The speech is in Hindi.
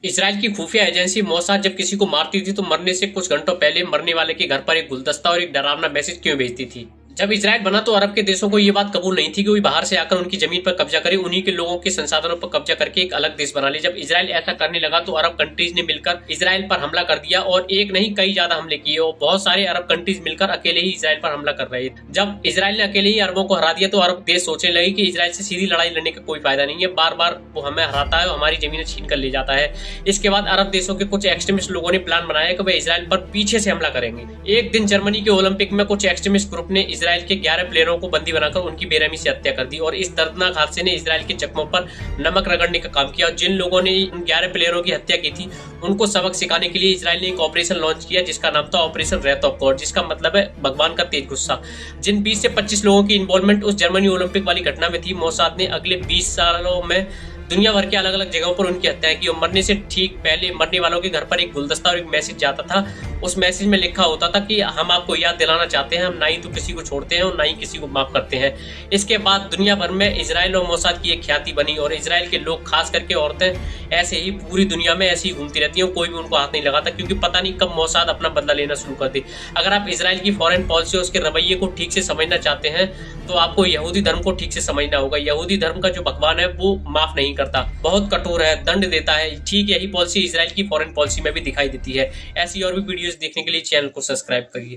इजराइल की खुफिया एजेंसी मोसाद जब किसी को मारती थी तो मरने से कुछ घंटों पहले मरने वाले के घर पर एक गुलदस्ता और एक डरावना मैसेज क्यों भेजती थी। जब इजराइल बना तो अरब के देशों को यह बात कबूल नहीं थी कि कोई बाहर से आकर उनकी जमीन पर कब्जा करे, उन्हीं के लोगों के संसाधनों पर कब्जा करके एक अलग देश बना ले। जब इजराइल ऐसा करने लगा तो अरब कंट्रीज ने मिलकर इजराइल पर हमला कर दिया और एक नहीं कई ज्यादा हमले किए और बहुत सारे अरब कंट्रीज मिलकर अकेले ही इजराइल पर हमला कर रहे थे। जब इजराइल ने अकेले ही अरबों को हरा दिया तो अरब देश सोचने लगे कि इजराइल से सीधी लड़ाई लड़ने का कोई फायदा नहीं है, बार बार वो हमें हराता है और हमारी जमीनें छीन कर ले जाता है। इसके बाद अरब देशों के कुछ एक्सट्रीमिस्ट लोगों ने प्लान बनाया कि वे इजराइल पर पीछे से हमला करेंगे। एक दिन जर्मनी के ओलंपिक में कुछ एक्सट्रीमिस्ट ग्रुप ने इजराइल के 11 प्लेयरों को बंदी बनाकर उनकी बेरहमी से हत्या कर दी और इस दर्दनाक हादसे ने इजराइल के जख्मों पर नमक रगड़ने का काम किया। और जिन लोगों ने उन 11 प्लेयरों की हत्या की थी उनको सबक सिखाने के लिए इजराइल ने एक ऑपरेशन लॉन्च किया जिसका नाम था ऑपरेशन रेथ ऑफ गॉड, जिसका मतलब है भगवान का तेज गुस्सा। जिन 20 से 25 लोगों की इन्वॉल्वमेंट उस जर्मनी ओलंपिक वाली घटना में थी, मोसाद ने अगले 20 सालों में दुनिया भर के अलग अलग जगहों पर उनकी हत्याएं की और मरने से ठीक पहले मरने वालों के घर पर एक गुलदस्ता और एक मैसेज जाता था। उस मैसेज में लिखा होता था कि हम आपको याद दिलाना चाहते हैं, हम ना ही तो किसी को छोड़ते हैं और ना ही किसी को माफ करते हैं। इसके बाद दुनिया भर में इजराइल और मोसाद की एक ख्याति बनी और इजराइल के लोग, खास करके औरतें, ऐसे ही पूरी दुनिया में ऐसी घूमती रहती हैं, कोई भी उनको हाथ नहीं लगाता क्योंकि पता नहीं कब मोसाद अपना बदला लेना शुरू कर दे। अगर आप इजराइल की फॉरेन पॉलिसी और उसके रवैये को ठीक से समझना चाहते हैं तो आपको यहूदी धर्म को ठीक से समझना होगा। यहूदी धर्म का जो भगवान है वो माफ नहीं करता, बहुत कठोर है, दंड देता है। ठीक यही पॉलिसी इजराइल की फॉरेन पॉलिसी में भी दिखाई देती है। ऐसी और भी वीडियोस देखने के लिए चैनल को सब्सक्राइब करिए।